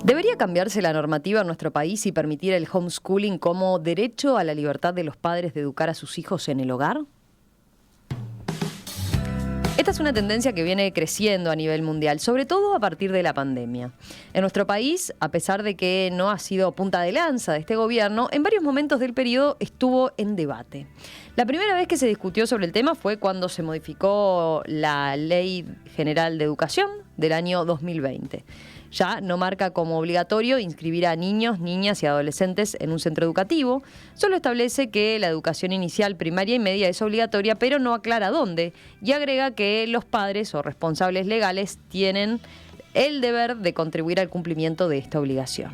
¿Debería cambiarse la normativa en nuestro país y permitir el homeschooling como derecho a la libertad de los padres de educar a sus hijos en el hogar? Esta es una tendencia que viene creciendo a nivel mundial, sobre todo a partir de la pandemia. En nuestro país, a pesar de que no ha sido punta de lanza de este gobierno, en varios momentos del periodo estuvo en debate. La primera vez que se discutió sobre el tema fue cuando se modificó la Ley General de Educación del año 2020. Ya no marca como obligatorio inscribir a niños, niñas y adolescentes en un centro educativo. Solo establece que la educación inicial, primaria y media es obligatoria, pero no aclara dónde. Y agrega que los padres o responsables legales tienen el deber de contribuir al cumplimiento de esta obligación.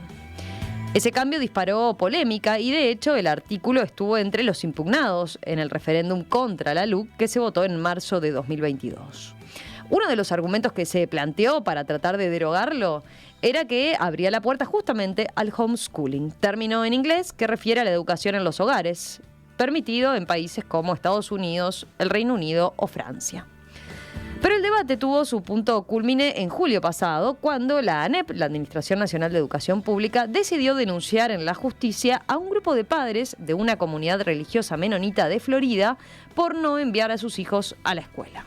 Ese cambio disparó polémica y, de hecho, el artículo estuvo entre los impugnados en el referéndum contra la LUC que se votó en marzo de 2022. Uno de los argumentos que se planteó para tratar de derogarlo era que abría la puerta justamente al homeschooling, término en inglés que refiere a la educación en los hogares, permitido en países como Estados Unidos, el Reino Unido o Francia. Pero el debate tuvo su punto cúlmine en julio pasado, cuando la ANEP, la Administración Nacional de Educación Pública, decidió denunciar en la justicia a un grupo de padres de una comunidad religiosa menonita de Florida por no enviar a sus hijos a la escuela.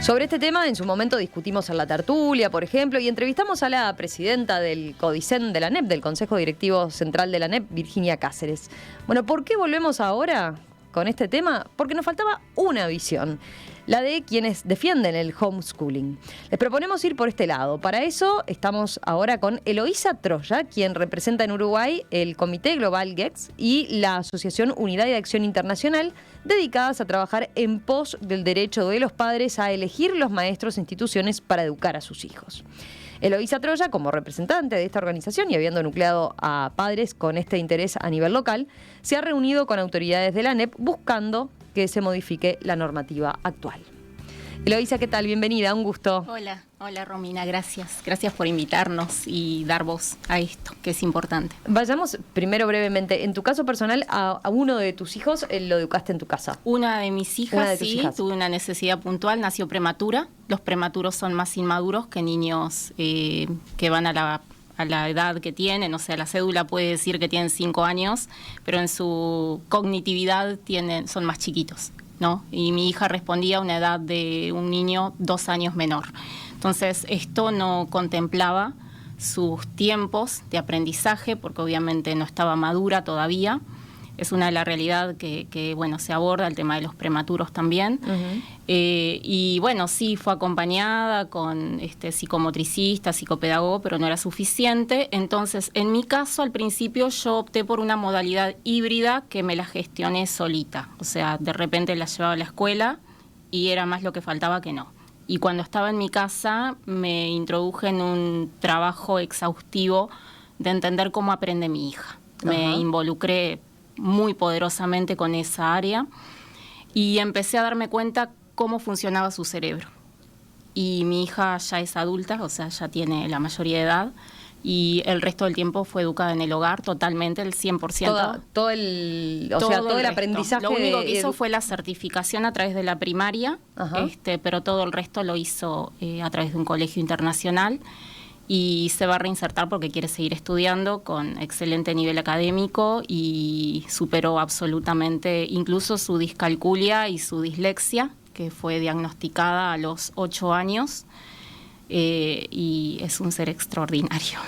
Sobre este tema, en su momento discutimos en la tertulia, por ejemplo, y entrevistamos a la presidenta del CODICEN de la ANEP, del Consejo Directivo Central de la ANEP, Virginia Cáceres. Bueno, ¿por qué volvemos ahora con este tema? Porque nos faltaba una visión, la de quienes defienden el homeschooling. Les proponemos ir por este lado. Para eso estamos ahora con Eloísa Troya, quien representa en Uruguay el Comité Global GEX y la Asociación Unidad de Acción Internacional, dedicadas a trabajar en pos del derecho de los padres a elegir los maestros e instituciones para educar a sus hijos. Eloísa Troya, como representante de esta organización y habiendo nucleado a padres con este interés a nivel local, se ha reunido con autoridades de la ANEP buscando que se modifique la normativa actual. Eloísa, ¿qué tal? Bienvenida, un gusto. Hola Romina, gracias. Gracias por invitarnos y dar voz a esto, que es importante. Vayamos primero brevemente. En tu caso personal, a uno de tus hijos lo educaste en tu casa. Una de mis hijas, tuve una necesidad puntual, nació prematura. Los prematuros son más inmaduros que niños que van a la edad que tienen, o sea, la cédula puede decir que tienen 5 años, pero en su cognitividad son más chiquitos, ¿no? Y mi hija respondía a una edad de un niño 2 años menor. Entonces, esto no contemplaba sus tiempos de aprendizaje, porque obviamente no estaba madura todavía. Es una de las realidades que se aborda, el tema de los prematuros también. Uh-huh. Y bueno, sí, fue acompañada con psicomotricista, psicopedagogo, pero no era suficiente. Entonces, en mi caso, al principio yo opté por una modalidad híbrida que me la gestioné solita. O sea, de repente la llevaba a la escuela y era más lo que faltaba que no. Y cuando estaba en mi casa me introduje en un trabajo exhaustivo de entender cómo aprende mi hija. Uh-huh. Me involucré muy poderosamente con esa área y empecé a darme cuenta cómo funcionaba su cerebro. Y mi hija ya es adulta, o sea, ya tiene la mayoría de edad, y el resto del tiempo fue educada en el hogar totalmente, el 100%. Todo el aprendizaje. Lo único que hizo fue la certificación a través de la primaria, pero todo el resto lo hizo a través de un colegio internacional. Y se va a reinsertar porque quiere seguir estudiando con excelente nivel académico y superó absolutamente incluso su discalculia y su dislexia, que fue diagnosticada a los 8 años, y es un ser extraordinario.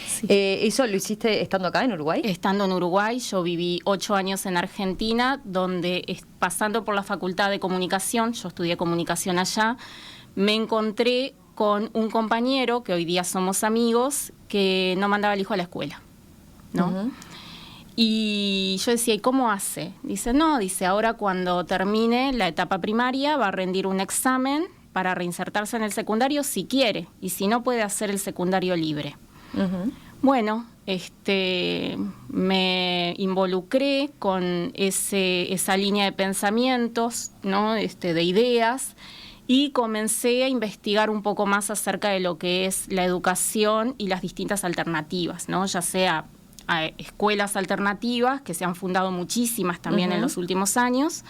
Sí. ¿Eso lo hiciste estando acá en Uruguay? Estando en Uruguay, yo viví 8 años en Argentina, donde pasando por la Facultad de Comunicación, yo estudié comunicación allá, me encontré con un compañero, que hoy día somos amigos, que no mandaba al hijo a la escuela, ¿no? Uh-huh. Y yo decía, ¿y cómo hace? Dice, ahora cuando termine la etapa primaria va a rendir un examen para reinsertarse en el secundario si quiere, y si no puede hacer el secundario libre. Uh-huh. Bueno, me involucré con esa línea de pensamientos, ¿no? De ideas, y comencé a investigar un poco más acerca de lo que es la educación y las distintas alternativas, ¿no? Ya sea escuelas alternativas, que se han fundado muchísimas también en los últimos años,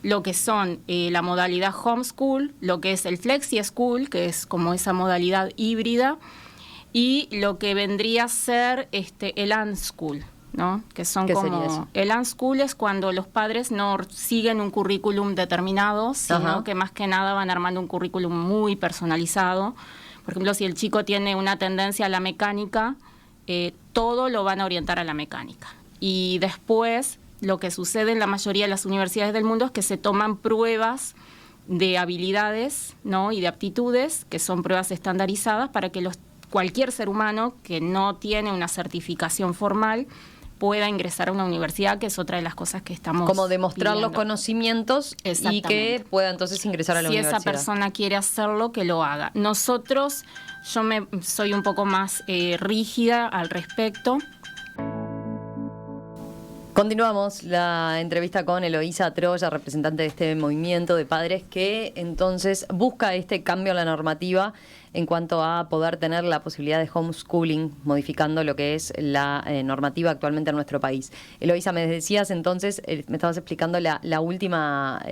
lo que son la modalidad homeschool, lo que es el flexi school, que es como esa modalidad híbrida, y lo que vendría a ser el unschool, ¿no? Que son como el unschool es cuando los padres no siguen un currículum determinado, sino que más que nada van armando un currículum muy personalizado. Por ejemplo, si el chico tiene una tendencia a la mecánica, todo lo van a orientar a la mecánica. Y después, lo que sucede en la mayoría de las universidades del mundo es que se toman pruebas de habilidades, ¿no? Y de aptitudes, que son pruebas estandarizadas para que cualquier ser humano que no tiene una certificación formal pueda ingresar a una universidad, que es otra de las cosas que estamos como demostrar pidiendo. Los conocimientos y que pueda entonces ingresar a la universidad. Si esa persona quiere hacerlo, que lo haga. Nosotros, soy un poco más rígida al respecto. Continuamos la entrevista con Eloísa Troya, representante de este movimiento de padres que entonces busca este cambio en la normativa en cuanto a poder tener la posibilidad de homeschooling, modificando lo que es la normativa actualmente en nuestro país. Eloísa, me decías entonces, me estabas explicando la última,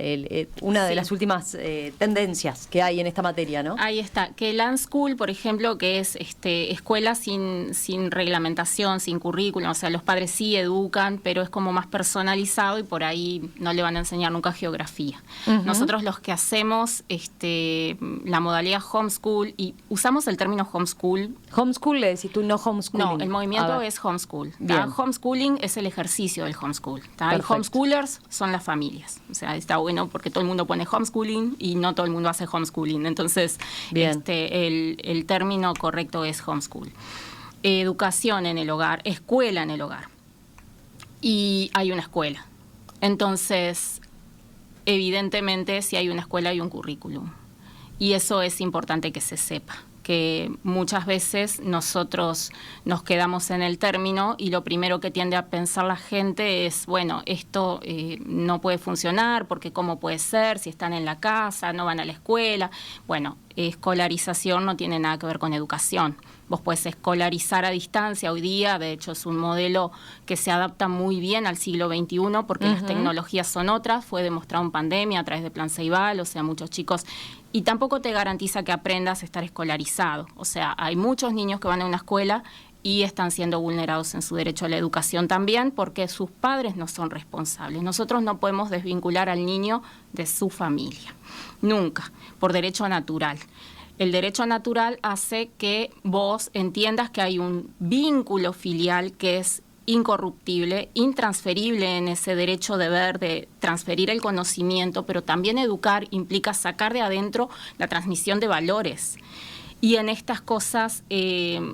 una de las últimas tendencias que hay en esta materia, ¿no? Ahí está, que el unschool, por ejemplo, que es escuela sin reglamentación, sin currículum, o sea, los padres sí educan, pero es como más personalizado y por ahí no le van a enseñar nunca geografía. Nosotros los que hacemos la modalidad homeschool, y usamos el término homeschool. Homeschool le decís tú, no homeschooling. No, el movimiento es homeschool. Homeschooling es el ejercicio del homeschool. El homeschoolers son las familias. O sea, está bueno porque todo el mundo pone homeschooling y no todo el mundo hace homeschooling. Entonces, el término correcto es homeschool. Educación en el hogar, escuela en el hogar. Y hay una escuela. Entonces, evidentemente, si hay una escuela, hay un currículum. Y eso es importante que se sepa, que muchas veces nosotros nos quedamos en el término y lo primero que tiende a pensar la gente es, bueno, esto no puede funcionar porque cómo puede ser, si están en la casa, no van a la escuela. Bueno, escolarización no tiene nada que ver con educación. Vos podés escolarizar a distancia hoy día, de hecho es un modelo que se adapta muy bien al siglo XXI porque las tecnologías son otras, fue demostrado en pandemia a través de Plan Ceibal, o sea, muchos chicos, y tampoco te garantiza que aprendas a estar escolarizado, o sea, hay muchos niños que van a una escuela y están siendo vulnerados en su derecho a la educación también porque sus padres no son responsables. Nosotros no podemos desvincular al niño de su familia, nunca, por derecho natural. El derecho natural hace que vos entiendas que hay un vínculo filial que es incorruptible, intransferible en ese derecho deber de transferir el conocimiento, pero también educar implica sacar de adentro la transmisión de valores. Y en estas cosas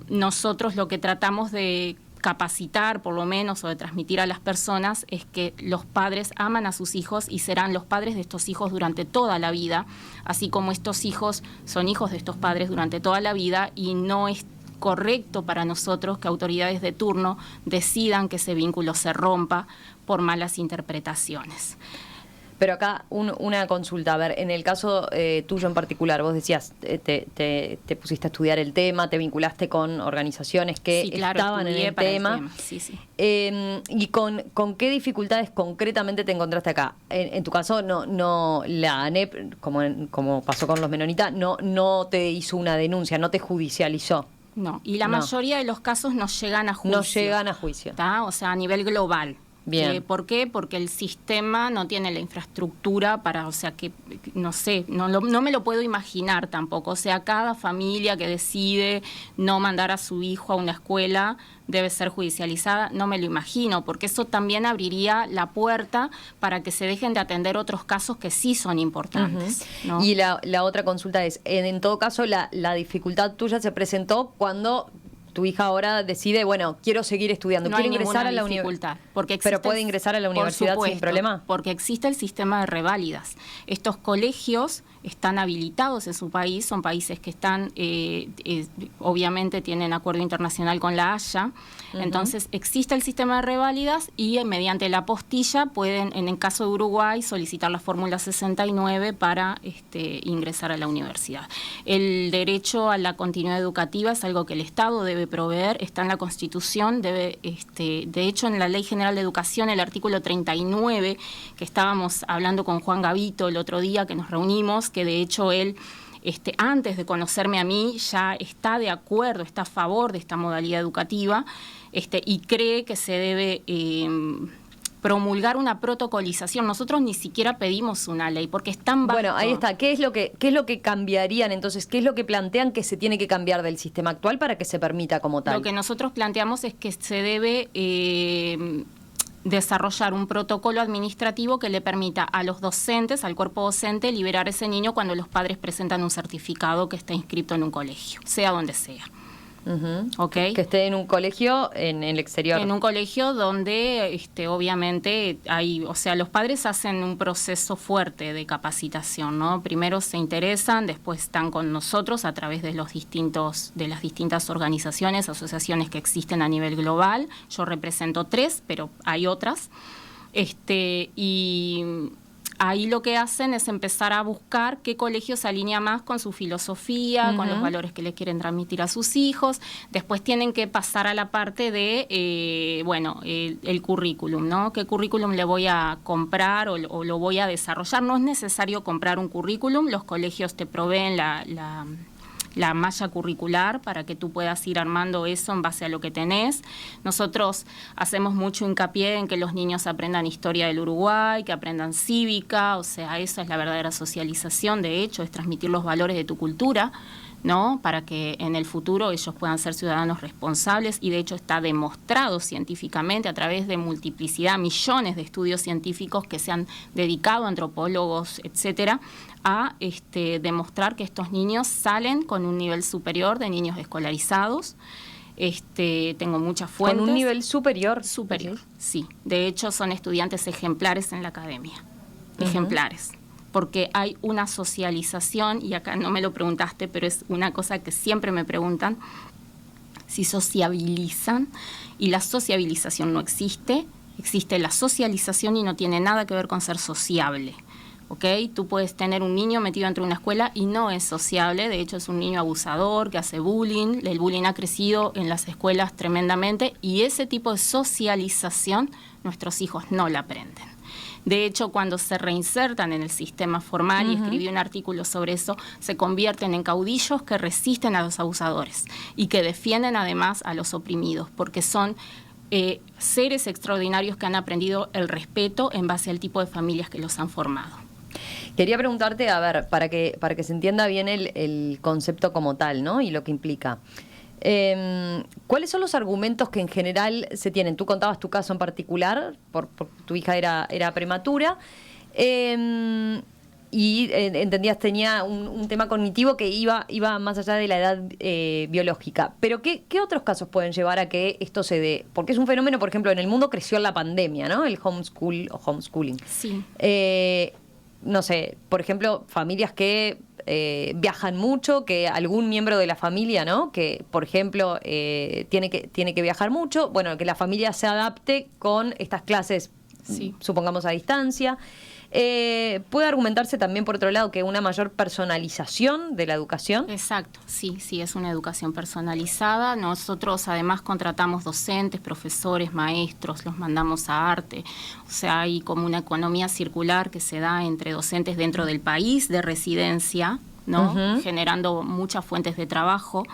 nosotros lo que tratamos de capacitar, por lo menos, o de transmitir a las personas es que los padres aman a sus hijos y serán los padres de estos hijos durante toda la vida, así como estos hijos son hijos de estos padres durante toda la vida, y no es correcto para nosotros que autoridades de turno decidan que ese vínculo se rompa por malas interpretaciones. Pero acá una consulta, a ver, en el caso tuyo en particular, vos decías, te pusiste a estudiar el tema, te vinculaste con organizaciones que estaban en el tema. Sí, sí. ¿Y con qué dificultades concretamente te encontraste acá? En tu caso, no la ANEP, como pasó con los menonitas, no te hizo una denuncia, no te judicializó. No, y la mayoría de los casos no llegan a juicio. No llegan a juicio. O sea, a nivel global. Bien. ¿Por qué? Porque el sistema no tiene la infraestructura para, o sea, que no sé, no me lo puedo imaginar tampoco. O sea, cada familia que decide no mandar a su hijo a una escuela debe ser judicializada, no me lo imagino, porque eso también abriría la puerta para que se dejen de atender otros casos que sí son importantes, ¿no? Y la otra consulta es, en todo caso, la dificultad tuya se presentó cuando tu hija ahora decide, bueno, quiero seguir estudiando, no quiero hay ingresar a la universidad. Pero puede ingresar a la universidad sin problema. Porque existe el sistema de reválidas. Estos colegios están habilitados en su país, son países que están, obviamente tienen acuerdo internacional con la Haya, entonces existe el sistema de reválidas y mediante la apostilla pueden, en el caso de Uruguay, solicitar la fórmula 69 para ingresar a la universidad. El derecho a la continuidad educativa es algo que el Estado debe proveer, está en la Constitución, de hecho en la Ley General de Educación, el artículo 39, que estábamos hablando con Juan Gavito el otro día que nos reunimos, que de hecho él, antes de conocerme a mí, ya está de acuerdo, está a favor de esta modalidad educativa, y cree que se debe promulgar una protocolización. Nosotros ni siquiera pedimos una ley, porque es tan vasto. Bueno, ahí está. ¿Qué es lo que cambiarían entonces? ¿Qué es lo que plantean que se tiene que cambiar del sistema actual para que se permita como tal? Lo que nosotros planteamos es que se debe desarrollar un protocolo administrativo que le permita a los docentes, al cuerpo docente, liberar a ese niño cuando los padres presentan un certificado que está inscrito en un colegio, sea donde sea. ¿Okay? Que esté en un colegio en el exterior. En un colegio donde obviamente hay, o sea, los padres hacen un proceso fuerte de capacitación, ¿no? Primero se interesan, después están con nosotros a través de las distintas organizaciones, asociaciones que existen a nivel global. Yo represento 3, pero hay otras. Y ahí lo que hacen es empezar a buscar qué colegio se alinea más con su filosofía, con los valores que le quieren transmitir a sus hijos. Después tienen que pasar a la parte de, el currículum, ¿no? ¿Qué currículum le voy a comprar o lo voy a desarrollar? No es necesario comprar un currículum, los colegios te proveen la malla curricular para que tú puedas ir armando eso en base a lo que tenés. Nosotros hacemos mucho hincapié en que los niños aprendan historia del Uruguay, que aprendan cívica, o sea, esa es la verdadera socialización, de hecho, es transmitir los valores de tu cultura, ¿no? Para que en el futuro ellos puedan ser ciudadanos responsables, y de hecho está demostrado científicamente a través de multiplicidad, millones de estudios científicos que se han dedicado, antropólogos, etcétera, a demostrar que estos niños salen con un nivel superior de niños escolarizados. Tengo muchas fuentes. ¿Con un nivel superior? Superior, sí. De hecho, son estudiantes ejemplares en la academia. Ejemplares. Porque hay una socialización, y acá no me lo preguntaste, pero es una cosa que siempre me preguntan, si sociabilizan, y la sociabilización no existe, existe la socialización y no tiene nada que ver con ser sociable. ¿Okay? Tú puedes tener un niño metido dentro de una escuela y no es sociable, de hecho es un niño abusador que hace bullying, el bullying ha crecido en las escuelas tremendamente, y ese tipo de socialización nuestros hijos no la aprenden. De hecho, cuando se reinsertan en el sistema formal, y escribí un artículo sobre eso, se convierten en caudillos que resisten a los abusadores y que defienden además a los oprimidos, porque son seres extraordinarios que han aprendido el respeto en base al tipo de familias que los han formado. Quería preguntarte, a ver, para que se entienda bien el concepto como tal, ¿no? Y lo que implica. ¿Cuáles son los argumentos que en general se tienen? Tú contabas tu caso en particular, por tu hija era prematura, y entendías, tenía un tema cognitivo que iba más allá de la edad biológica. Pero ¿qué otros casos pueden llevar a que esto se dé? Porque es un fenómeno, por ejemplo, en el mundo creció en la pandemia, ¿no? El homeschool o homeschooling. Sí. No sé, por ejemplo, familias que viajan mucho, que algún miembro de la familia, ¿no? Que, por ejemplo, tiene que viajar mucho, bueno, que la familia se adapte con estas clases, supongamos, a distancia. ¿Puede argumentarse también, por otro lado, que una mayor personalización de la educación? Exacto, sí, es una educación personalizada. Nosotros además contratamos docentes, profesores, maestros, los mandamos a arte. O sea, hay como una economía circular que se da entre docentes dentro del país de residencia, ¿no? Generando muchas fuentes de trabajo,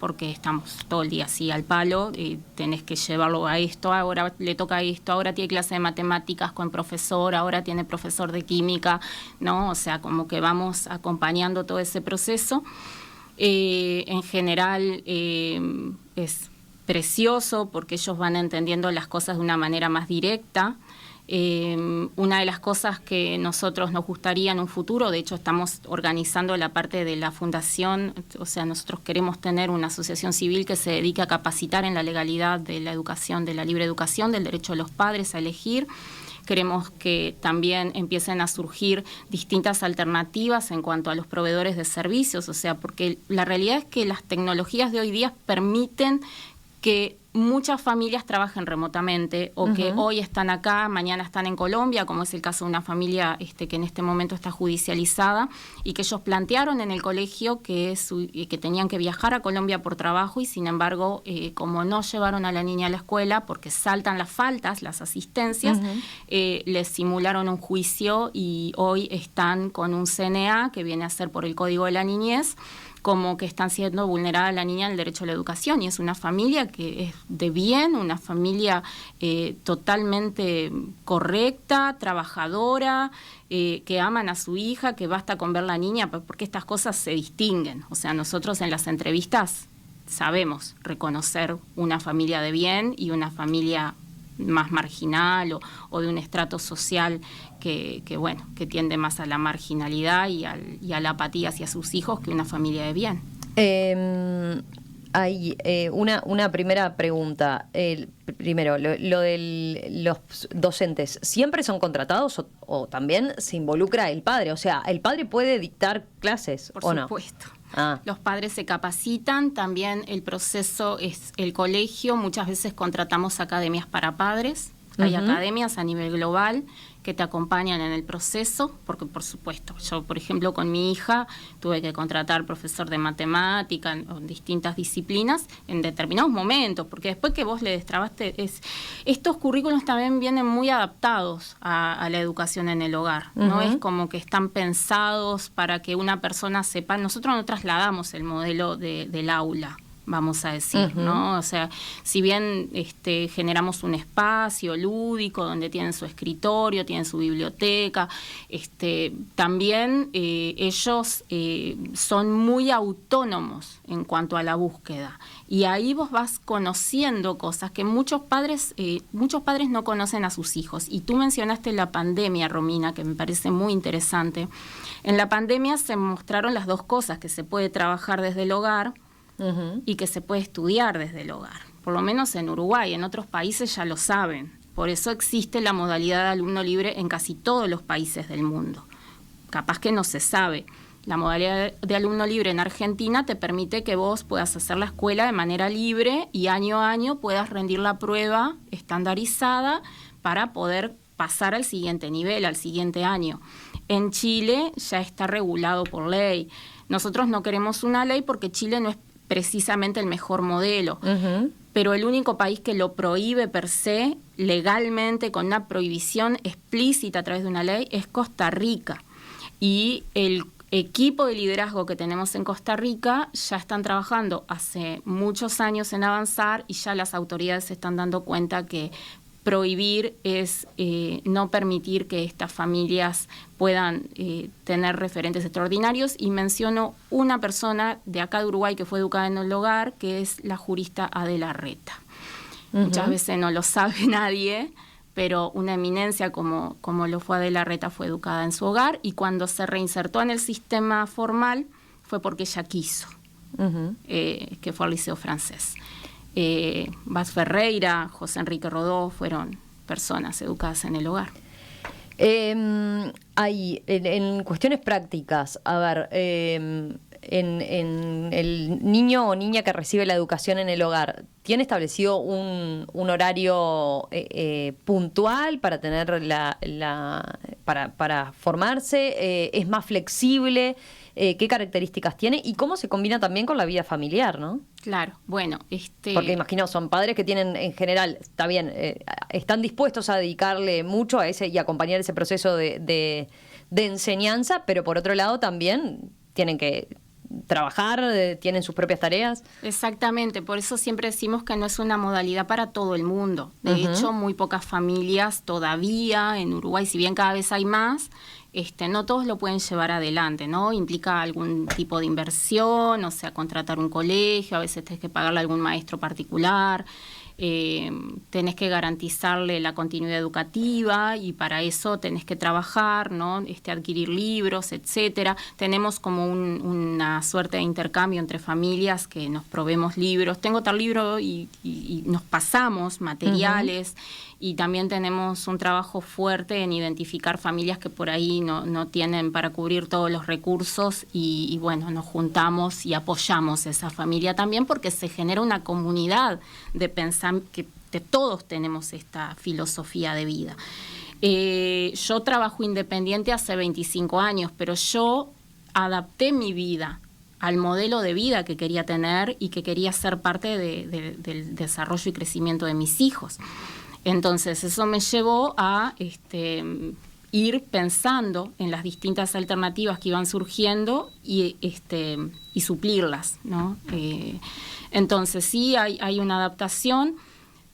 porque estamos todo el día así al palo, y tenés que llevarlo a esto, ahora le toca esto, ahora tiene clase de matemáticas con profesor, ahora tiene profesor de química, ¿no? O sea, como que vamos acompañando todo ese proceso. En general es precioso porque ellos van entendiendo las cosas de una manera más directa. Una de las cosas que nosotros nos gustaría en un futuro, de hecho estamos organizando la parte de la fundación, o sea, nosotros queremos tener una asociación civil que se dedique a capacitar en la legalidad de la educación, de la libre educación, del derecho de los padres a elegir, Queremos que también empiecen a surgir distintas alternativas en cuanto a los proveedores de servicios, o sea, porque la realidad es que las tecnologías de hoy día permiten que muchas familias trabajen remotamente o que hoy están acá, mañana están en Colombia, como es el caso de una familia que en este momento está judicializada y que ellos plantearon en el colegio que tenían que viajar a Colombia por trabajo y sin embargo, como no llevaron a la niña a la escuela porque saltan las faltas, las asistencias, les simularon un juicio y hoy están con un CNA que viene a ser por el Código de la Niñez, como que están siendo vulnerada la niña el derecho a la educación, y es una familia que es de bien, una familia totalmente correcta, trabajadora, que aman a su hija, que basta con ver la niña, porque estas cosas se distinguen. O sea, nosotros en las entrevistas sabemos reconocer una familia de bien y una familia más marginal o de un estrato social que tiende más a la marginalidad y a la apatía hacia sus hijos que una familia de bien. Hay una primera pregunta. Primero, lo de los docentes, ¿siempre son contratados o también se involucra el padre? O sea, ¿el padre puede dictar clases o no? Por supuesto. Los padres se capacitan, también el proceso es el colegio, muchas veces contratamos academias para padres, hay academias a nivel global que te acompañan en el proceso, porque por supuesto, yo por ejemplo con mi hija tuve que contratar profesor de matemática en distintas disciplinas en determinados momentos, porque después que vos le destrabaste, estos currículos también vienen muy adaptados a la educación en el hogar, no es como que están pensados para que una persona sepa, nosotros no trasladamos el modelo del aula, vamos a decir, ¿no? O sea, si bien generamos un espacio lúdico donde tienen su escritorio, tienen su biblioteca, también ellos son muy autónomos en cuanto a la búsqueda. Y ahí vos vas conociendo cosas que muchos padres no conocen a sus hijos. Y tú mencionaste la pandemia, Romina, que me parece muy interesante. En la pandemia se mostraron las dos cosas, que se puede trabajar desde el hogar, y que se puede estudiar desde el hogar. Por lo menos en Uruguay, en otros países ya lo saben. Por eso existe la modalidad de alumno libre en casi todos los países del mundo. Capaz que no se sabe. La modalidad de alumno libre en Argentina te permite que vos puedas hacer la escuela de manera libre y año a año puedas rendir la prueba estandarizada para poder pasar al siguiente nivel, al siguiente año. En Chile ya está regulado por ley. Nosotros no queremos una ley porque Chile no es precisamente el mejor modelo, pero el único país que lo prohíbe per se, legalmente, con una prohibición explícita a través de una ley, es Costa Rica. Y el equipo de liderazgo que tenemos en Costa Rica ya están trabajando hace muchos años en avanzar y ya las autoridades se están dando cuenta que prohibir es no permitir que estas familias puedan tener referentes extraordinarios. Y menciono una persona de acá de Uruguay que fue educada en el hogar, que es la jurista Adela Reta. Muchas veces no lo sabe nadie, pero una eminencia como lo fue Adela Reta fue educada en su hogar y cuando se reinsertó en el sistema formal fue porque ella quiso, que fue al Liceo Francés. Bas Ferreira, José Enrique Rodó fueron personas educadas en el hogar. Hay en cuestiones prácticas, a ver, en el niño o niña que recibe la educación en el hogar, ¿tiene establecido un horario puntual para tener para formarse? ¿Es más flexible? ¿Qué características tiene? ¿Y cómo se combina también con la vida familiar, no? Claro, bueno, Porque imagino, son padres que tienen, en general, está bien, están dispuestos a dedicarle mucho a ese y acompañar ese proceso de enseñanza, pero por otro lado también tienen que trabajar, tienen sus propias tareas. Exactamente, por eso siempre decimos que no es una modalidad para todo el mundo. De hecho, muy pocas familias todavía en Uruguay, si bien cada vez hay más, no todos lo pueden llevar adelante, ¿no? Implica algún tipo de inversión, o sea, contratar un colegio, a veces tenés que pagarle a algún maestro particular, tenés que garantizarle la continuidad educativa y para eso tenés que trabajar, ¿no? Adquirir libros, etcétera. Tenemos como una suerte de intercambio entre familias que nos proveemos libros. Tengo tal libro y nos pasamos materiales y también tenemos un trabajo fuerte en identificar familias que por ahí no tienen para cubrir todos los recursos y bueno, nos juntamos y apoyamos a esa familia también porque se genera una comunidad de pensar que todos tenemos esta filosofía de vida. Yo trabajo independiente hace 25 años, pero yo adapté mi vida al modelo de vida que quería tener y que quería ser parte del desarrollo y crecimiento de mis hijos. Entonces, eso me llevó a ir pensando en las distintas alternativas que iban surgiendo y suplirlas, ¿no? Entonces, sí, hay una adaptación.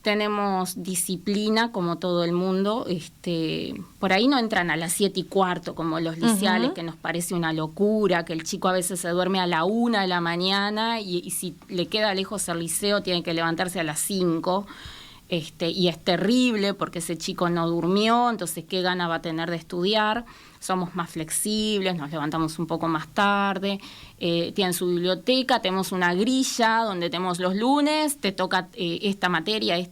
Tenemos disciplina como todo el mundo, por ahí no entran a las 7:15 como los liceales, que nos parece una locura, que el chico a veces se duerme a la 1 de la mañana y si le queda lejos el liceo tiene que levantarse a las 5, y es terrible porque ese chico no durmió, entonces qué gana va a tener de estudiar. Somos más flexibles, nos levantamos un poco más tarde, tienen su biblioteca, tenemos una grilla donde tenemos los lunes, te toca esta materia y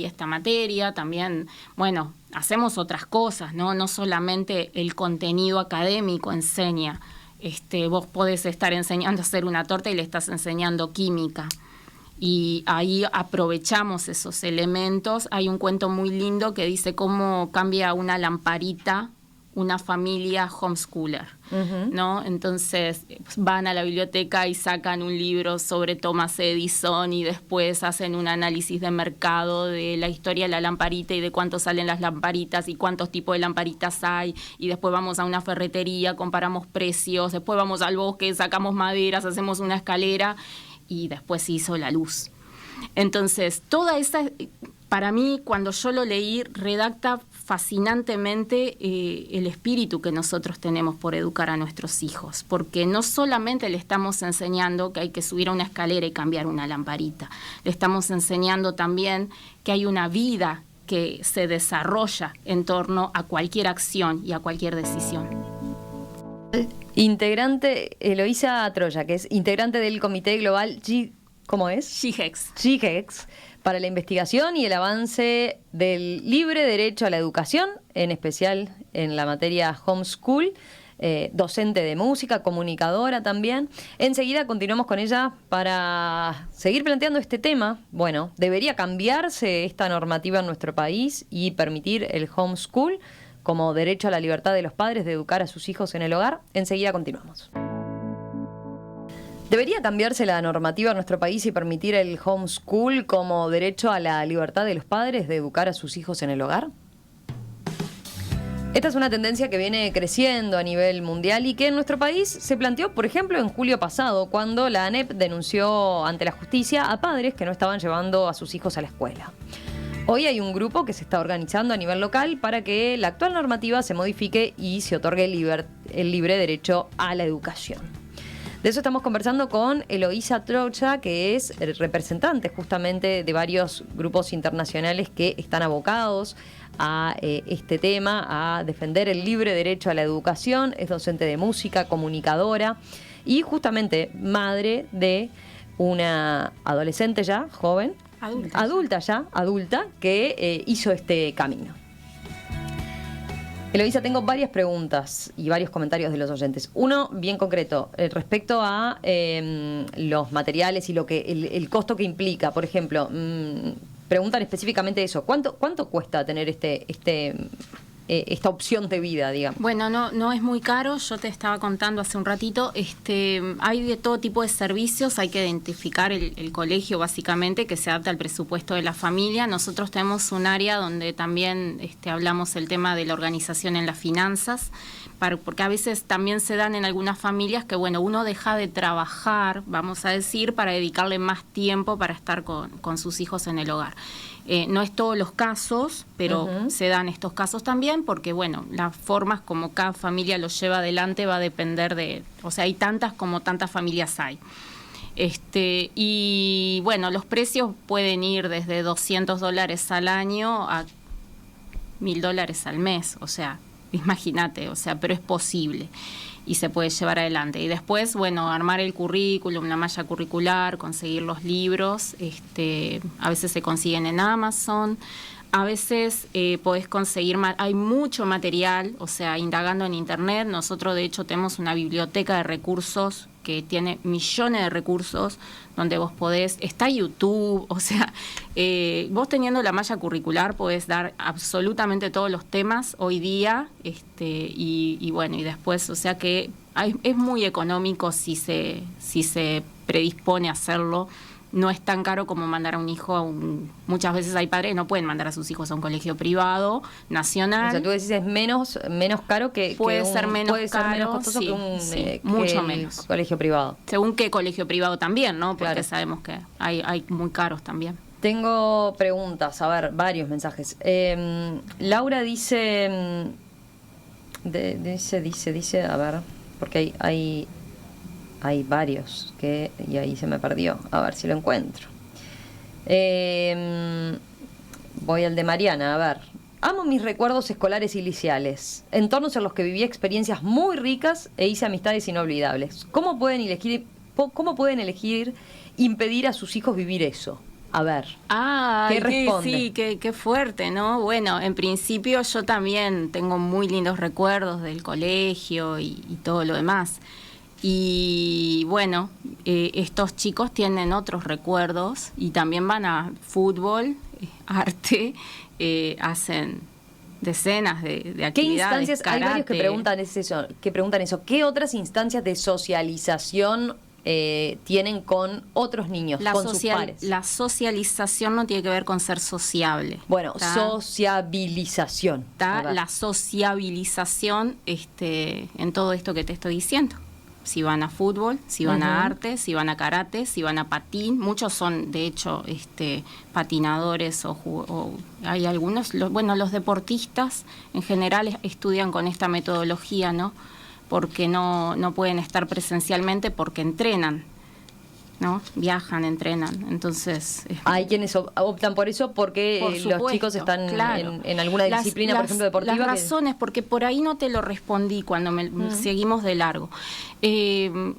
esta materia, también, bueno, hacemos otras cosas, no solamente el contenido académico enseña, vos podés estar enseñando a hacer una torta y le estás enseñando química. Y ahí aprovechamos esos elementos. Hay un cuento muy lindo que dice cómo cambia una lamparita una familia homeschooler, ¿no? Entonces van a la biblioteca y sacan un libro sobre Thomas Edison y después hacen un análisis de mercado de la historia de la lamparita y de cuánto salen las lamparitas y cuántos tipos de lamparitas hay, y después vamos a una ferretería, comparamos precios, después vamos al bosque, sacamos maderas, hacemos una escalera y después se hizo la luz. Entonces, toda esa, para mí, cuando yo lo leí, redacta fascinantemente el espíritu que nosotros tenemos por educar a nuestros hijos, porque no solamente le estamos enseñando que hay que subir a una escalera y cambiar una lamparita, le estamos enseñando también que hay una vida que se desarrolla en torno a cualquier acción y a cualquier decisión. Integrante, Eloísa Troya, que es integrante del Comité Global ¿cómo es? GIEX, para la investigación y el avance del libre derecho a la educación, en especial en la materia homeschool, docente de música, comunicadora también. Enseguida continuamos con ella para seguir planteando este tema. Bueno, ¿debería cambiarse esta normativa en nuestro país y permitir el homeschool como derecho a la libertad de los padres de educar a sus hijos en el hogar? Enseguida continuamos. ¿Debería cambiarse la normativa en nuestro país y permitir el homeschool como derecho a la libertad de los padres de educar a sus hijos en el hogar? Esta es una tendencia que viene creciendo a nivel mundial y que en nuestro país se planteó, por ejemplo, en julio pasado, cuando la ANEP denunció ante la justicia a padres que no estaban llevando a sus hijos a la escuela. Hoy hay un grupo que se está organizando a nivel local para que la actual normativa se modifique y se otorgue el libre derecho a la educación. De eso estamos conversando con Eloísa Troya, que es representante justamente de varios grupos internacionales que están abocados a este tema, a defender el libre derecho a la educación. Es docente de música, comunicadora y justamente madre de una adolescente ya, joven, adulta, que hizo este camino. Eloísa, tengo varias preguntas y varios comentarios de los oyentes. Uno bien concreto, respecto a los materiales y lo que el costo que implica. Por ejemplo, preguntan específicamente eso. ¿Cuánto cuesta tener esta opción de vida, digamos? Bueno, no es muy caro. Yo te estaba contando hace un ratito, hay de todo tipo de servicios. Hay que identificar el colegio, básicamente, que se adapta al presupuesto de la familia. Nosotros tenemos un área donde también hablamos el tema de la organización en las finanzas, porque a veces también se dan en algunas familias que, bueno, uno deja de trabajar, vamos a decir, para dedicarle más tiempo para estar con sus hijos en el hogar. No es todos los casos, pero se dan estos casos también porque, bueno, las formas como cada familia los lleva adelante va a depender hay tantas como tantas familias hay. Y, bueno, los precios pueden ir desde $200 al año a $1,000 al mes, imagínate, pero es posible. se puede llevar adelante. Y después, bueno, armar el currículum, la malla curricular, conseguir los libros, a veces se consiguen en Amazon, a veces podés conseguir, hay mucho material, o sea, indagando en internet. Nosotros de hecho tenemos una biblioteca de recursos que tiene millones de recursos, donde vos podés, está YouTube, o sea, vos teniendo la malla curricular podés dar absolutamente todos los temas hoy día, y bueno, y después, o sea que es muy económico si se predispone a hacerlo. No es tan caro como mandar a un hijo muchas veces hay padres que no pueden mandar a sus hijos a un colegio privado, nacional. O sea, tú decís es menos caro que puede ser menos costoso sí, que un mucho que menos colegio privado. Según qué colegio privado también, ¿no? Porque claro, sabemos que hay muy caros también. Tengo preguntas, a ver, varios mensajes. Laura dice, dice, a ver, porque hay varios y ahí se me perdió, a ver si lo encuentro. Voy al de Mariana, a ver. Amo mis recuerdos escolares y liceales, entornos en los que viví experiencias muy ricas e hice amistades inolvidables. ¿Cómo pueden elegir impedir a sus hijos vivir eso? A ver, ¿qué responde? Sí, qué fuerte, ¿no? Bueno, en principio yo también tengo muy lindos recuerdos del colegio y todo lo demás. Y bueno, estos chicos tienen otros recuerdos y también van a fútbol, arte, hacen decenas de actividades. ¿Qué instancias? Karate. Hay varios que preguntan eso. ¿Qué otras instancias de socialización tienen con otros niños, con sus pares? La socialización no tiene que ver con ser sociable. Bueno, sociabilización. La sociabilización en todo esto que te estoy diciendo. Si van a fútbol, si van a arte, si van a karate, si van a patín. Muchos son, de hecho, patinadores o hay algunos, los deportistas en general estudian con esta metodología, ¿no? Porque no pueden estar presencialmente porque entrenan, ¿no? Viajan, entrenan. Entonces hay quienes optan por eso porque los chicos están en alguna disciplina, por ejemplo, deportiva. Las razones, porque por ahí no te lo respondí cuando seguimos de largo,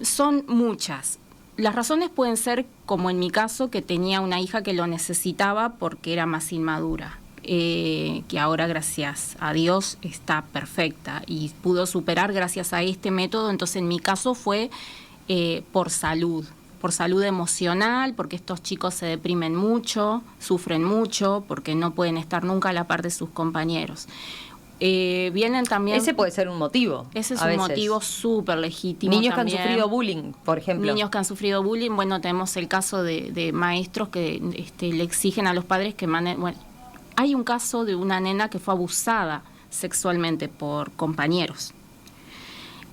son muchas. Las razones pueden ser, como en mi caso, que tenía una hija que lo necesitaba porque era más inmadura, que ahora, gracias a Dios, está perfecta y pudo superar gracias a este método. Entonces, en mi caso fue por salud emocional, porque estos chicos se deprimen mucho, sufren mucho, porque no pueden estar nunca a la par de sus compañeros. Vienen también... Ese puede ser un motivo. Ese es un motivo súper legítimo. Niños también. Que han sufrido bullying, por ejemplo. Niños que han sufrido bullying, bueno, tenemos el caso de maestros que le exigen a los padres que manden... Bueno, hay un caso de una nena que fue abusada sexualmente por compañeros.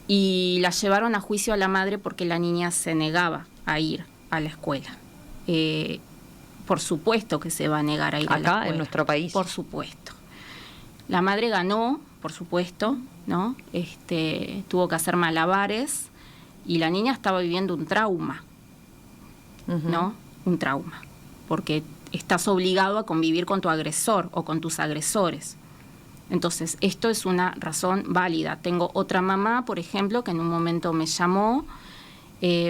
Y la llevaron a juicio a la madre porque la niña se negaba a ir a la escuela. Por supuesto que se va a negar a ir a la escuela. Acá, en nuestro país. Por supuesto. La madre ganó, por supuesto, ¿no? Tuvo que hacer malabares y la niña estaba viviendo un trauma, ¿no? Un trauma, porque estás obligado a convivir con tu agresor o con tus agresores. Entonces, esto es una razón válida. Tengo otra mamá, por ejemplo, que en un momento me llamó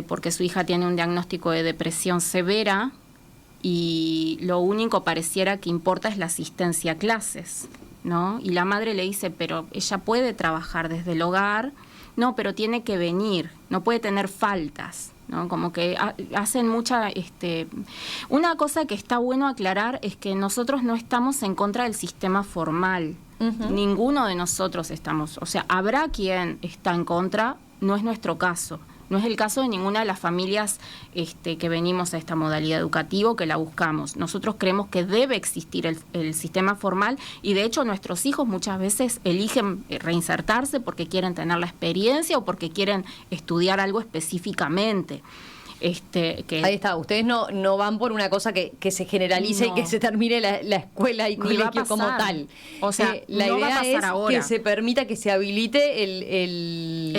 porque su hija tiene un diagnóstico de depresión severa y lo único pareciera que importa es la asistencia a clases, ¿no? Y la madre le dice, pero ella puede trabajar desde el hogar, no, pero tiene que venir, no puede tener faltas, ¿no? Como que hacen mucha... Una cosa que está bueno aclarar es que nosotros no estamos en contra del sistema formal. Ninguno de nosotros estamos, o sea, habrá quien está en contra, no es nuestro caso. No es el caso de ninguna de las familias que venimos a esta modalidad educativa, que la buscamos. Nosotros creemos que debe existir el sistema formal y de hecho nuestros hijos muchas veces eligen reinsertarse porque quieren tener la experiencia o porque quieren estudiar algo específicamente. Ahí está, ustedes no van por una cosa que se generalice y que se termine la escuela y colegio como tal. O sea, la idea es ahora que se permita que se habilite el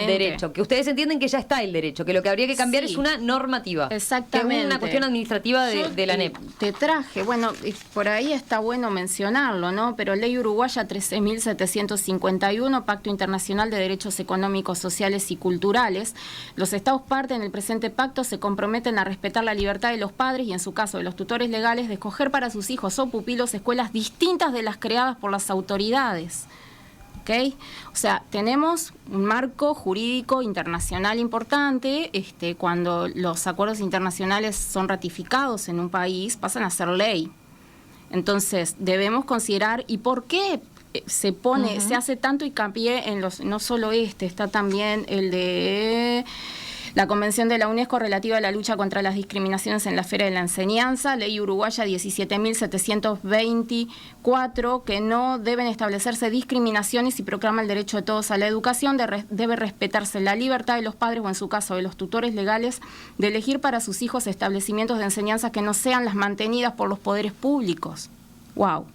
derecho, que ustedes entienden que ya está el derecho, que lo que habría que cambiar es una normativa. Exactamente. Que es una cuestión administrativa de la ANEP. Te traje, bueno, por ahí está bueno mencionarlo, ¿no? Pero Ley Uruguaya 13.751, Pacto Internacional de Derechos Económicos, Sociales y Culturales. Los Estados partes en el presente pacto se comprometen a respetar la libertad de los padres y, en su caso, de los tutores legales, de escoger para sus hijos o pupilos escuelas distintas de las creadas por las autoridades. ¿Okay? O sea, tenemos un marco jurídico internacional importante. Cuando los acuerdos internacionales son ratificados en un país, pasan a ser ley. Entonces, debemos considerar, ¿y por qué se hace tanto hincapié en no solo está también el de la Convención de la UNESCO relativa a la lucha contra las discriminaciones en la esfera de la enseñanza, Ley Uruguaya 17.724, que no deben establecerse discriminaciones y proclama el derecho de todos a la educación, debe respetarse la libertad de los padres o, en su caso, de los tutores legales, de elegir para sus hijos establecimientos de enseñanza que no sean las mantenidas por los poderes públicos. ¡Wow!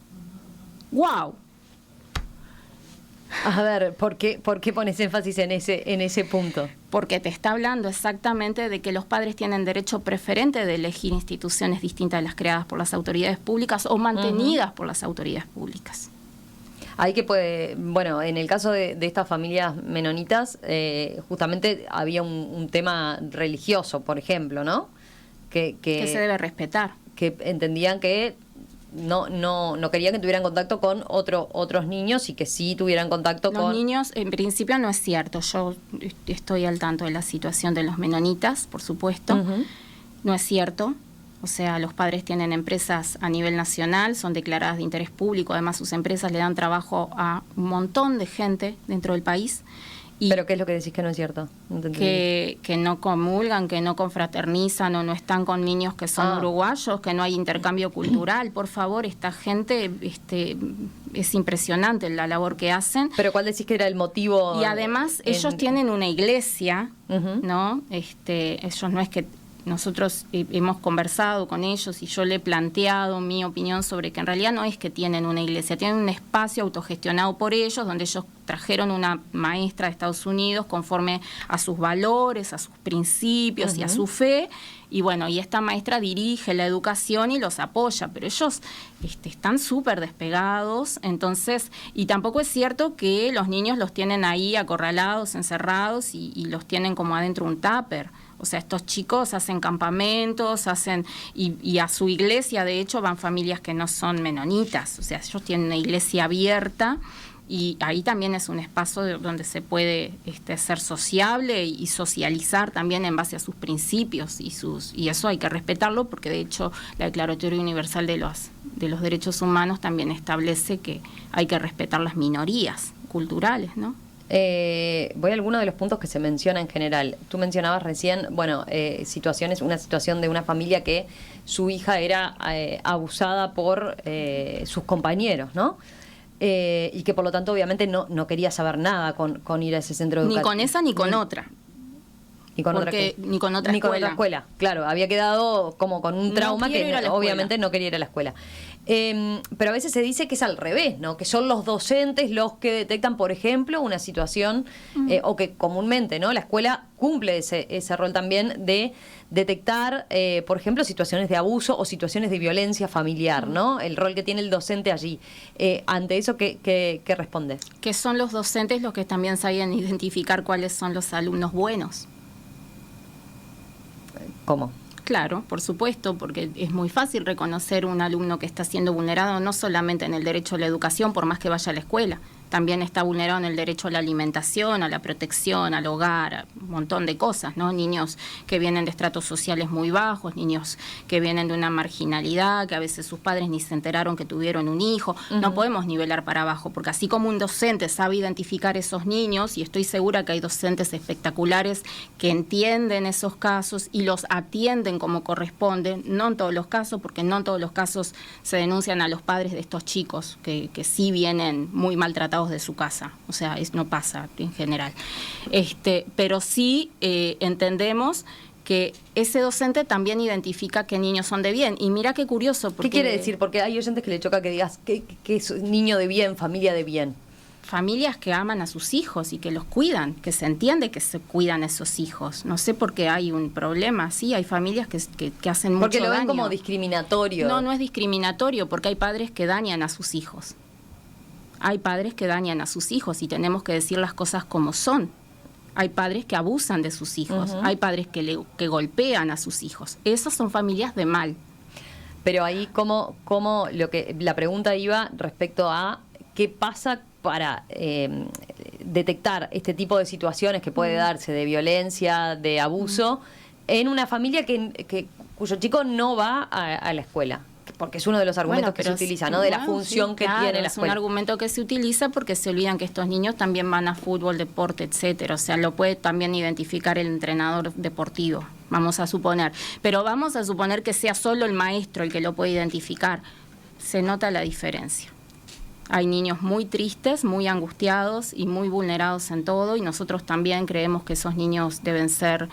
¡Wow! A ver, ¿por qué pones énfasis en ese punto? Porque te está hablando exactamente de que los padres tienen derecho preferente de elegir instituciones distintas de las creadas por las autoridades públicas o mantenidas por las autoridades públicas. Ahí que bueno, en el caso de estas familias menonitas, justamente había un tema religioso, por ejemplo, ¿no? Que se debe respetar. Que entendían que no querían que tuvieran contacto con otros niños y que sí tuvieran contacto con... Los niños, en principio, no es cierto. Yo estoy al tanto de la situación de los menonitas, por supuesto. No es cierto. O sea, los padres tienen empresas a nivel nacional, son declaradas de interés público. Además, sus empresas le dan trabajo a un montón de gente dentro del país. ¿Pero qué es lo que decís que no es cierto? Que no comulgan, que no confraternizan o no están con niños que son uruguayos, que no hay intercambio cultural. Por favor, esta gente, es impresionante la labor que hacen. ¿Pero cuál decís que era el motivo? Y además ellos tienen una iglesia, ¿no? Ellos no es que... Nosotros hemos conversado con ellos y yo le he planteado mi opinión sobre que en realidad no es que tienen una iglesia, tienen un espacio autogestionado por ellos, donde ellos trajeron una maestra de Estados Unidos conforme a sus valores, a sus principios y a su fe, y bueno, y esta maestra dirige la educación y los apoya, pero ellos están súper despegados, entonces, y tampoco es cierto que los niños los tienen ahí acorralados, encerrados y los tienen como adentro un tupper. O sea, estos chicos hacen campamentos, y a su iglesia, de hecho, van familias que no son menonitas. O sea, ellos tienen una iglesia abierta y ahí también es un espacio donde se puede ser sociable y socializar también en base a sus principios y eso hay que respetarlo, porque de hecho la Declaratoria Universal de los Derechos Humanos también establece que hay que respetar las minorías culturales, ¿no? Voy a algunos de los puntos que se menciona en general. Tú mencionabas recién, bueno, una situación de una familia que su hija era abusada por sus compañeros, ¿no? Y que por lo tanto obviamente no quería saber nada con ir a ese centro educativo. Ni con esa ni con otra. Ni con otra escuela. Claro, había quedado como con un trauma que obviamente no quería ir a la escuela. Pero a veces se dice que es al revés, ¿no? Que son los docentes los que detectan, por ejemplo, una situación, o que comúnmente, ¿no? La escuela cumple ese rol también de detectar, por ejemplo, situaciones de abuso o situaciones de violencia familiar, ¿no? El rol que tiene el docente allí. Ante eso, ¿qué respondes? Que son los docentes los que también saben identificar cuáles son los alumnos buenos. ¿Cómo? Claro, por supuesto, porque es muy fácil reconocer un alumno que está siendo vulnerado no solamente en el derecho a la educación, por más que vaya a la escuela, también está vulnerado en el derecho a la alimentación, a la protección, al hogar, a un montón de cosas, ¿no? Niños que vienen de estratos sociales muy bajos, niños que vienen de una marginalidad, que a veces sus padres ni se enteraron que tuvieron un hijo. No podemos nivelar para abajo, porque así como un docente sabe identificar esos niños, y estoy segura que hay docentes espectaculares que entienden esos casos y los atienden como corresponde, no en todos los casos, porque no en todos los casos se denuncian a los padres de estos chicos que sí vienen muy maltratados de su casa, o sea, no pasa en general. Pero sí entendemos que ese docente también identifica qué niños son de bien. Y mira qué curioso. Porque ¿qué quiere decir? Porque hay oyentes que le choca que digas que es niño de bien, familia de bien. Familias que aman a sus hijos y que los cuidan, que se entiende que se cuidan a esos hijos. No sé por qué hay un problema. Sí, hay familias que hacen mucho daño. Porque lo ven como discriminatorio. No, no es discriminatorio, porque hay padres que dañan a sus hijos. Hay padres que dañan a sus hijos y tenemos que decir las cosas como son. Hay padres que abusan de sus hijos, hay padres que golpean a sus hijos. Esas son familias de mal. Pero ahí, la pregunta iba respecto a qué pasa para detectar este tipo de situaciones que puede darse de violencia, de abuso, en una familia cuyo chico no va a la escuela. Porque es uno de los argumentos que se utiliza, ¿no? De la función que tiene la escuela. Es un argumento que se utiliza porque se olvidan que estos niños también van a fútbol, deporte, etcétera. O sea, lo puede también identificar el entrenador deportivo, vamos a suponer. Pero vamos a suponer que sea solo el maestro el que lo puede identificar. Se nota la diferencia. Hay niños muy tristes, muy angustiados y muy vulnerados en todo, y nosotros también creemos que esos niños deben ser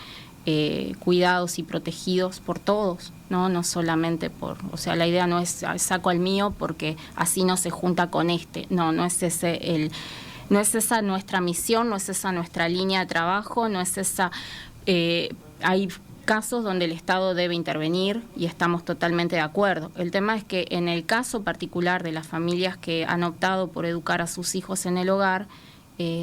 cuidados y protegidos por todos, no solamente o sea, la idea no es saco al mío porque así no se junta con este, no es esa nuestra misión, no es esa nuestra línea de trabajo, no es esa, hay casos donde el Estado debe intervenir y estamos totalmente de acuerdo. El tema es que en el caso particular de las familias que han optado por educar a sus hijos en el hogar,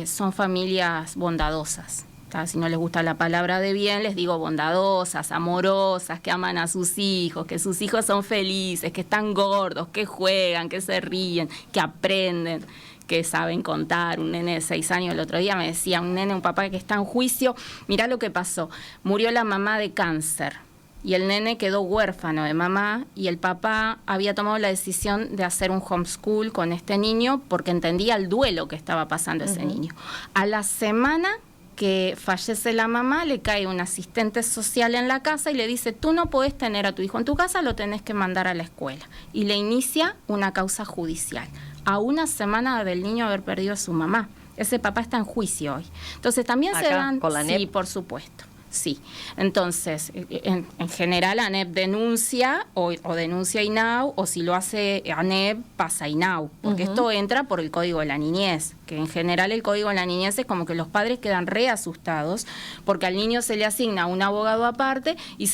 son familias bondadosas. Si no les gusta la palabra de bien, les digo bondadosas, amorosas, que aman a sus hijos, que sus hijos son felices, que están gordos, que juegan, que se ríen, que aprenden, que saben contar. Un nene de 6 años el otro día me decía, un papá que está en juicio, mirá lo que pasó, murió la mamá de cáncer y el nene quedó huérfano de mamá y el papá había tomado la decisión de hacer un homeschool con este niño porque entendía el duelo que estaba pasando ese niño. A la semana que fallece la mamá, le cae un asistente social en la casa y le dice, tú no podés tener a tu hijo en tu casa, lo tenés que mandar a la escuela. Y le inicia una causa judicial, a una semana del niño haber perdido a su mamá. Ese papá está en juicio hoy. Entonces también acá, se dan... ¿con la ANEP? Sí, por supuesto. Sí, entonces, en general ANEP denuncia o denuncia INAU, o si lo hace ANEP pasa INAU, porque esto entra por el Código de la Niñez, que en general el Código de la Niñez es como que los padres quedan re asustados, porque al niño se le asigna un abogado aparte y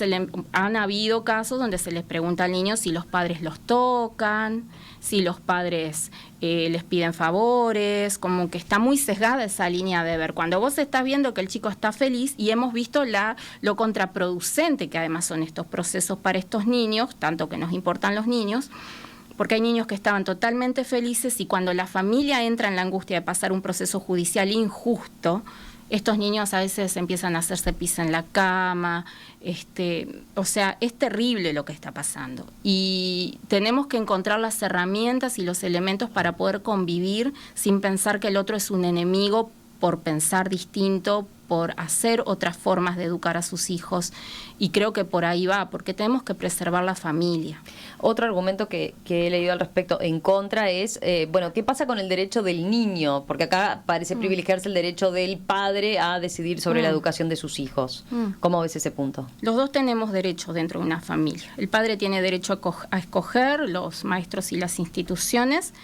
han habido casos donde se les pregunta al niño si los padres los tocan, si los padres les piden favores, como que está muy sesgada esa línea de ver. Cuando vos estás viendo que el chico está feliz y hemos visto lo contraproducente que además son estos procesos para estos niños, tanto que nos importan los niños, porque hay niños que estaban totalmente felices y cuando la familia entra en la angustia de pasar un proceso judicial injusto, estos niños a veces empiezan a hacerse pis en la cama, o sea, es terrible lo que está pasando. Y tenemos que encontrar las herramientas y los elementos para poder convivir sin pensar que el otro es un enemigo por pensar distinto, por hacer otras formas de educar a sus hijos. Y creo que por ahí va, porque tenemos que preservar la familia. Otro argumento que he leído al respecto en contra es, ¿qué pasa con el derecho del niño? Porque acá parece privilegiarse el derecho del padre a decidir sobre la educación de sus hijos. ¿Cómo ves ese punto? Los dos tenemos derecho dentro de una familia. El padre tiene derecho a escoger los maestros y las instituciones,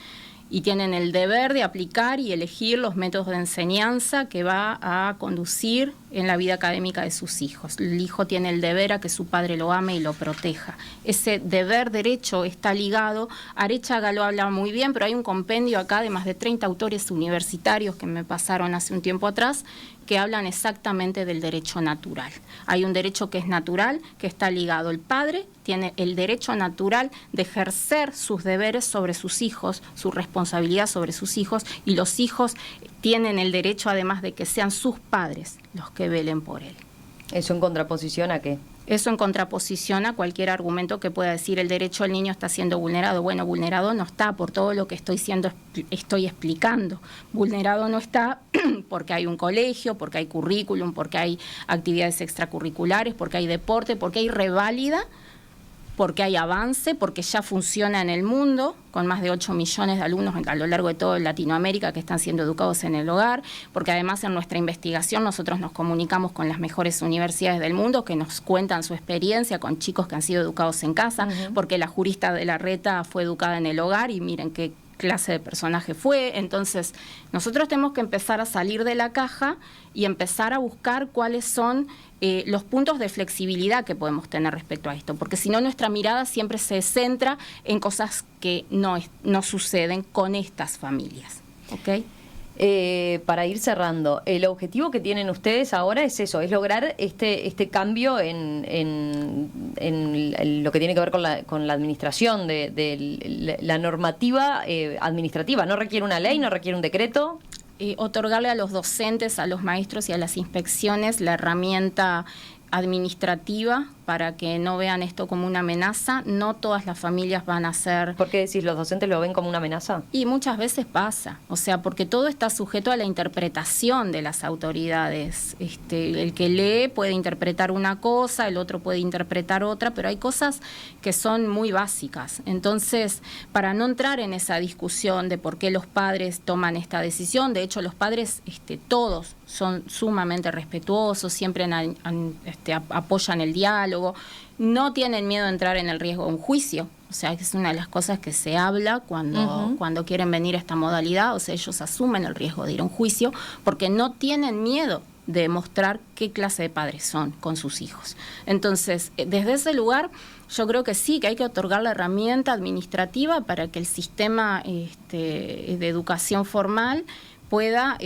y tienen el deber de aplicar y elegir los métodos de enseñanza que va a conducir en la vida académica de sus hijos. El hijo tiene el deber a que su padre lo ame y lo proteja. Ese deber derecho está ligado, Arechaga lo habla muy bien, pero hay un compendio acá de más de 30 autores universitarios que me pasaron hace un tiempo atrás, que hablan exactamente del derecho natural. Hay un derecho que es natural, que está ligado. El padre tiene el derecho natural de ejercer sus deberes sobre sus hijos, su responsabilidad sobre sus hijos, y los hijos tienen el derecho, además de que sean sus padres los que velen por él. ¿Eso en contraposición a qué? Eso en contraposición a cualquier argumento que pueda decir el derecho del niño está siendo vulnerado. Bueno, vulnerado no está por todo lo que estoy explicando. Vulnerado no está porque hay un colegio, porque hay currículum, porque hay actividades extracurriculares, porque hay deporte, porque hay reválida porque hay avance, porque ya funciona en el mundo, con más de 8 millones de alumnos a lo largo de toda Latinoamérica que están siendo educados en el hogar, porque además en nuestra investigación nosotros nos comunicamos con las mejores universidades del mundo que nos cuentan su experiencia con chicos que han sido educados en casa, porque la jurista de Larreta fue educada en el hogar y miren qué clase de personaje fue. Entonces, nosotros tenemos que empezar a salir de la caja y empezar a buscar cuáles son los puntos de flexibilidad que podemos tener respecto a esto, porque si no nuestra mirada siempre se centra en cosas que no suceden con estas familias. ¿Ok? Para ir cerrando, el objetivo que tienen ustedes ahora es eso, es lograr este cambio en lo que tiene que ver con la administración de la normativa administrativa. ¿No requiere una ley, no requiere un decreto? Otorgarle a los docentes, a los maestros y a las inspecciones la herramienta administrativa para que no vean esto como una amenaza. No todas las familias van a ser... ¿Por qué decís, los docentes lo ven como una amenaza? Y muchas veces pasa, o sea, porque todo está sujeto a la interpretación de las autoridades. El que lee puede interpretar una cosa, el otro puede interpretar otra, pero hay cosas que son muy básicas. Entonces, para no entrar en esa discusión de por qué los padres toman esta decisión, de hecho los padres todos son sumamente respetuosos, siempre apoyan el diálogo, no tienen miedo de entrar en el riesgo de un juicio. O sea, que es una de las cosas que se habla cuando quieren venir a esta modalidad. O sea, ellos asumen el riesgo de ir a un juicio porque no tienen miedo de mostrar qué clase de padres son con sus hijos. Entonces, desde ese lugar, yo creo que sí, que hay que otorgar la herramienta administrativa para que el sistema de educación formal pueda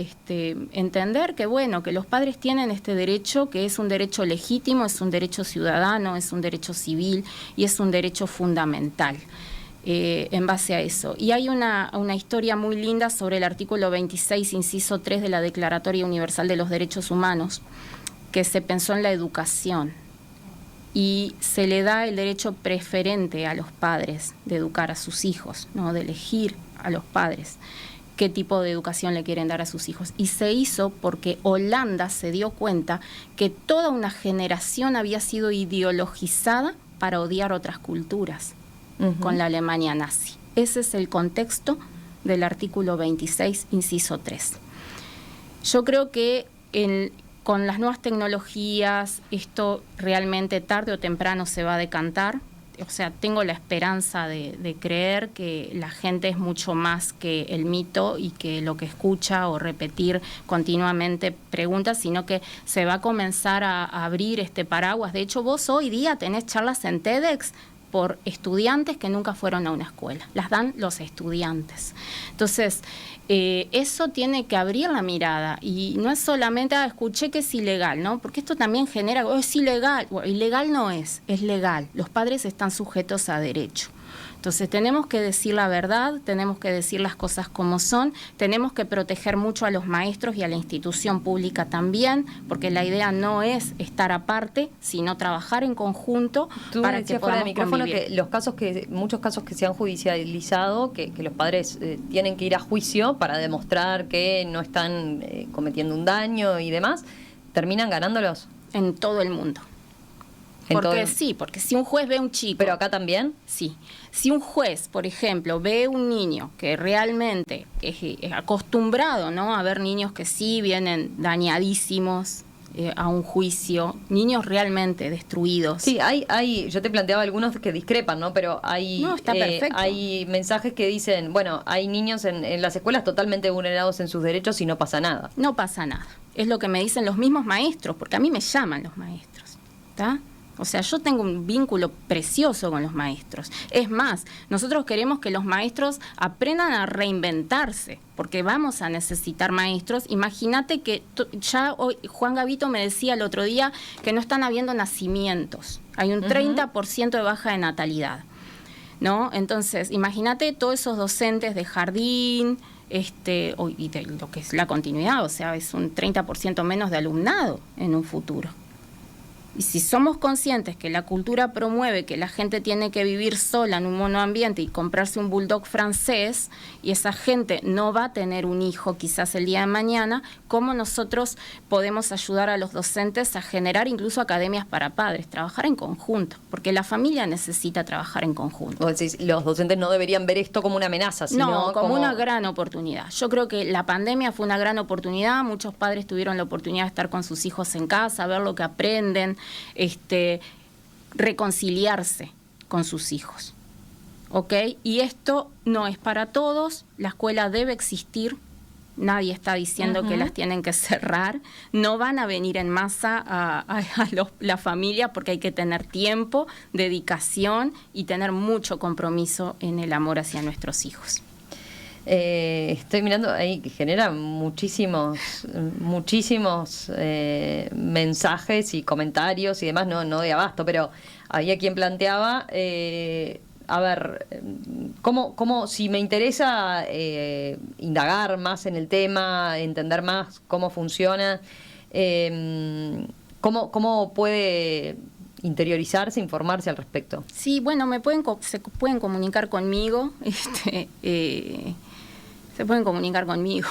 entender que que los padres tienen este derecho, que es un derecho legítimo, es un derecho ciudadano, es un derecho civil y es un derecho fundamental en base a eso. Y hay una historia muy linda sobre el artículo 26, inciso 3 de la Declaratoria Universal de los Derechos Humanos, que se pensó en la educación y se le da el derecho preferente a los padres de educar a sus hijos, ¿no? De elegir a los padres qué tipo de educación le quieren dar a sus hijos. Y se hizo porque Holanda se dio cuenta que toda una generación había sido ideologizada para odiar otras culturas con la Alemania nazi. Ese es el contexto del artículo 26, inciso 3. Yo creo que con las nuevas tecnologías esto realmente tarde o temprano se va a decantar. O sea, tengo la esperanza de creer que la gente es mucho más que el mito y que lo que escucha o repetir continuamente preguntas, sino que se va a comenzar a abrir este paraguas. De hecho, vos hoy día tenés charlas en TEDx por estudiantes que nunca fueron a una escuela. Las dan los estudiantes. Entonces, eso tiene que abrir la mirada y no es solamente, escuché que es ilegal, ¿no? Porque esto también genera, es ilegal. Bueno, ilegal no es legal. Los padres están sujetos a derecho. Entonces tenemos que decir la verdad, tenemos que decir las cosas como son, tenemos que proteger mucho a los maestros y a la institución pública también, porque la idea no es estar aparte, sino trabajar en conjunto. Tú para que fuera de podamos micrófono convivir. que muchos casos que se han judicializado, que los padres tienen que ir a juicio para demostrar que no están cometiendo un daño y demás, ¿terminan ganándolos? En todo el mundo. Porque si un juez ve a un chico... ¿Pero acá también? Sí. Si un juez, por ejemplo, ve un niño que realmente es acostumbrado, ¿no?, a ver niños que sí vienen dañadísimos a un juicio, niños realmente destruidos. Sí, yo te planteaba algunos que discrepan, ¿no? Pero está perfecto. Hay mensajes que dicen, bueno, hay niños en las escuelas totalmente vulnerados en sus derechos y no pasa nada. No pasa nada. Es lo que me dicen los mismos maestros, porque a mí me llaman los maestros, ¿está? O sea, yo tengo un vínculo precioso con los maestros. Es más, nosotros queremos que los maestros aprendan a reinventarse, porque vamos a necesitar maestros. Imagínate que ya hoy Juan Gavito me decía el otro día que no están habiendo nacimientos. Hay un 30% de baja de natalidad, ¿no? Entonces, imagínate todos esos docentes de jardín, y de lo que es la continuidad, o sea, es un 30% menos de alumnado en un futuro. Y si somos conscientes que la cultura promueve que la gente tiene que vivir sola en un monoambiente y comprarse un bulldog francés, y esa gente no va a tener un hijo quizás el día de mañana, ¿cómo nosotros podemos ayudar a los docentes a generar incluso academias para padres, trabajar en conjunto? Porque la familia necesita trabajar en conjunto. Vos decís, los docentes no deberían ver esto como una amenaza, sino no, como una gran oportunidad. Yo creo que la pandemia fue una gran oportunidad, muchos padres tuvieron la oportunidad de estar con sus hijos en casa, ver lo que aprenden, reconciliarse con sus hijos, ¿ok? Y esto no es para todos, la escuela debe existir, nadie está diciendo que las tienen que cerrar, no van a venir en masa a la familia porque hay que tener tiempo, dedicación y tener mucho compromiso en el amor hacia nuestros hijos. Estoy mirando ahí que genera muchísimos mensajes y comentarios y demás, no de abasto, pero había quien planteaba, a ver, ¿cómo si me interesa indagar más en el tema, entender más cómo funciona, ¿cómo puede interiorizarse, informarse al respecto? Sí, bueno, se pueden comunicar conmigo, se pueden comunicar conmigo.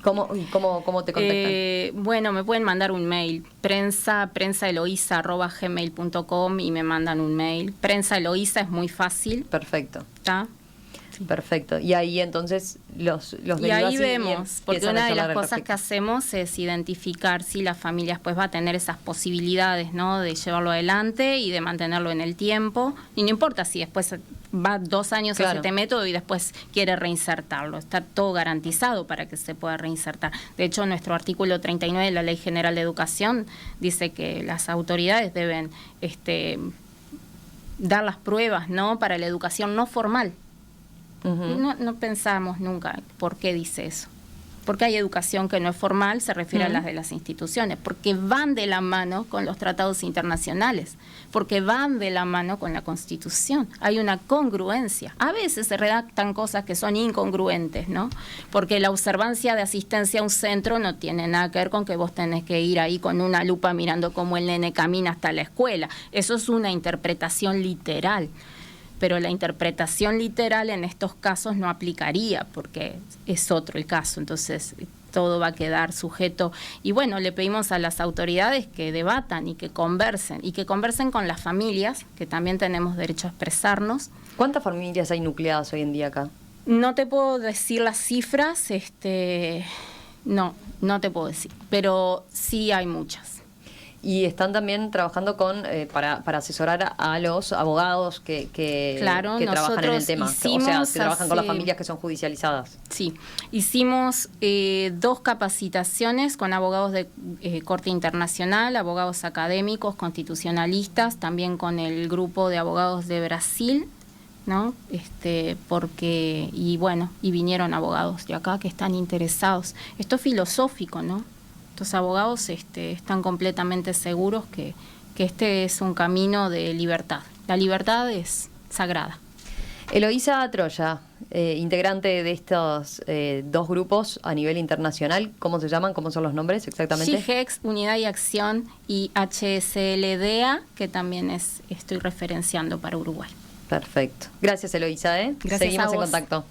¿Cómo te contactan? Bueno, me pueden mandar un mail, prensaeloisa@gmail.com, y me mandan un mail. Prensa Eloisa es muy fácil. Perfecto. ¿Está? Sí. Perfecto. Y ahí entonces los y ahí vemos, porque una de las cosas que hacemos es identificar si las familias pues va a tener esas posibilidades, ¿no?, de llevarlo adelante y de mantenerlo en el tiempo, y no importa si después va 2 años a este método y después quiere reinsertarlo, está todo garantizado para que se pueda reinsertar. De hecho, nuestro artículo 39 de la Ley General de Educación dice que las autoridades deben dar las pruebas, ¿no?, para la educación no formal. No pensamos nunca por qué dice eso. Porque hay educación que no es formal, se refiere a las de las instituciones, porque van de la mano con los tratados internacionales, porque van de la mano con la Constitución. Hay una congruencia. A veces se redactan cosas que son incongruentes, ¿no? Porque la observancia de asistencia a un centro no tiene nada que ver con que vos tenés que ir ahí con una lupa mirando cómo el nene camina hasta la escuela. Eso es una interpretación literal. Pero la interpretación literal en estos casos no aplicaría porque es otro el caso, entonces todo va a quedar sujeto. Y bueno, le pedimos a las autoridades que debatan y que conversen con las familias, que también tenemos derecho a expresarnos. ¿Cuántas familias hay nucleadas hoy en día acá? No te puedo decir las cifras, no te puedo decir, pero sí hay muchas. Y están también trabajando para asesorar a los abogados que trabajan en el tema, o sea, que trabajan con las familias que son judicializadas. Sí, hicimos 2 capacitaciones con abogados de corte internacional, abogados académicos, constitucionalistas, también con el grupo de abogados de Brasil, ¿no? Y vinieron abogados de acá que están interesados. Esto es filosófico, ¿no? Estos abogados están completamente seguros que este es un camino de libertad. La libertad es sagrada. Eloisa Troya, integrante de estos 2 grupos a nivel internacional, ¿cómo se llaman? ¿Cómo son los nombres exactamente? GIGEX, Unidad y Acción, y HSLDA, que también estoy referenciando para Uruguay. Perfecto. Gracias, Eloisa. Gracias. Seguimos a vos. en contacto.